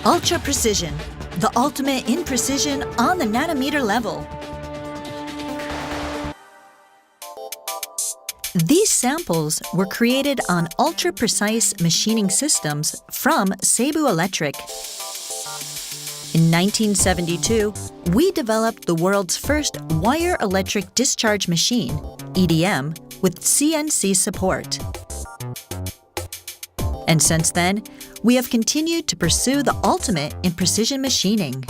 Ultra precision, the ultimate in precision on the nanometer level. These samples were created on ultra-precise machining systems from Seibu Electric. In 1972, we developed the world's first wire electric discharge machine, EDM, with CNC support. And since then, we have continued to pursue the ultimate in precision machining.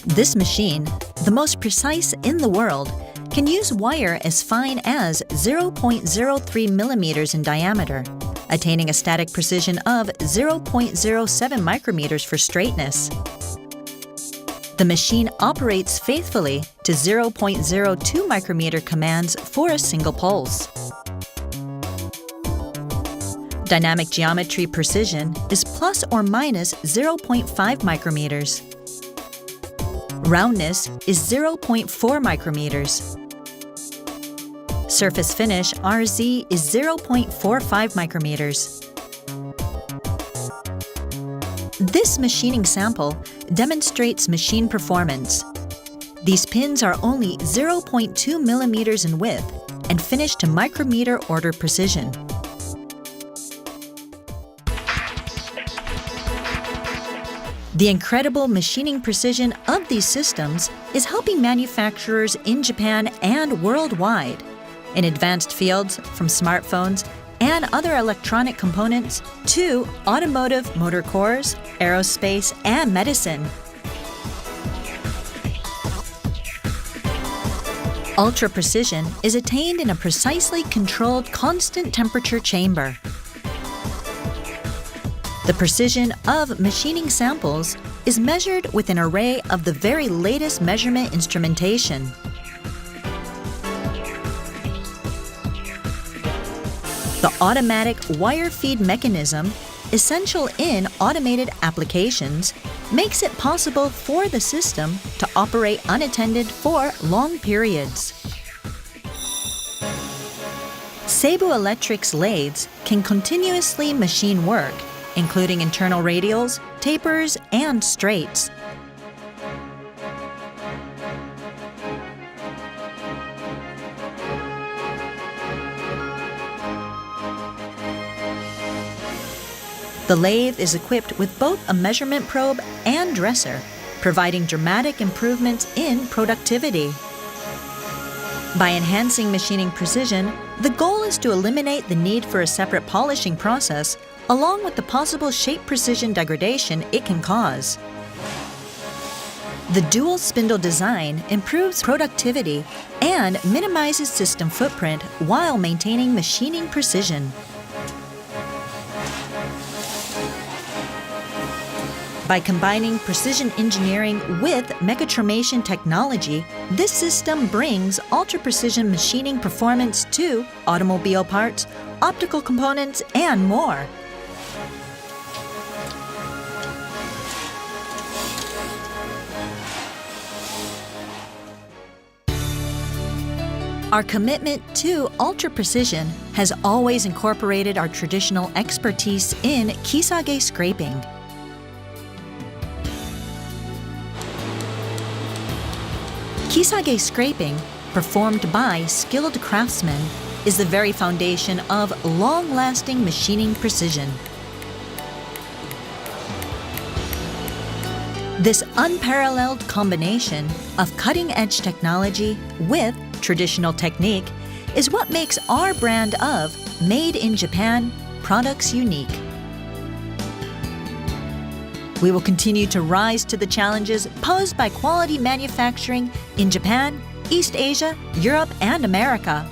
This machine, the most precise in the world, can use wire as fine as 0.03 millimeters in diameter, attaining a static precision of 0.07 micrometers for straightness. The machine operates faithfully to 0.02 micrometer commands for a single pulse. Dynamic geometry precision is plus or minus 0.5 micrometers. Roundness is 0.4 micrometers. Surface finish RZ is 0.45 micrometers. This machining sample demonstrates machine performance. These pins are only 0.2 millimeters in width and finish to micrometer order precision. The incredible machining precision of these systems is helping manufacturers in Japan and worldwide in advanced fields from smartphones and other electronic components to automotive motor cores, aerospace, and medicine. Ultra precision is attained in a precisely controlled constant temperature chamber. The precision of machining samples is measured with an array of the very latest measurement instrumentation. The automatic wire feed mechanism, essential in automated applications, makes it possible for the system to operate unattended for long periods. Seibu Electric's lathes can continuously machine work, including internal radials, tapers, and straights. The lathe is equipped with both a measurement probe and dresser, providing dramatic improvements in productivity. By enhancing machining precision, the goal is to eliminate the need for a separate polishing process, along with the possible shape precision degradation it can cause. The dual spindle design improves productivity and minimizes system footprint while maintaining machining precision. By combining precision engineering with mechatromation technology, this system brings ultra-precision machining performance to automobile parts, optical components, and more. Our commitment to ultra-precision has always incorporated our traditional expertise in kisage scraping. Kisage scraping, performed by skilled craftsmen, is the very foundation of long-lasting machining precision. This unparalleled combination of cutting-edge technology with traditional technique is what makes our brand of Made in Japan products unique. We will continue to rise to the challenges posed by quality manufacturing in Japan, East Asia, Europe, and America.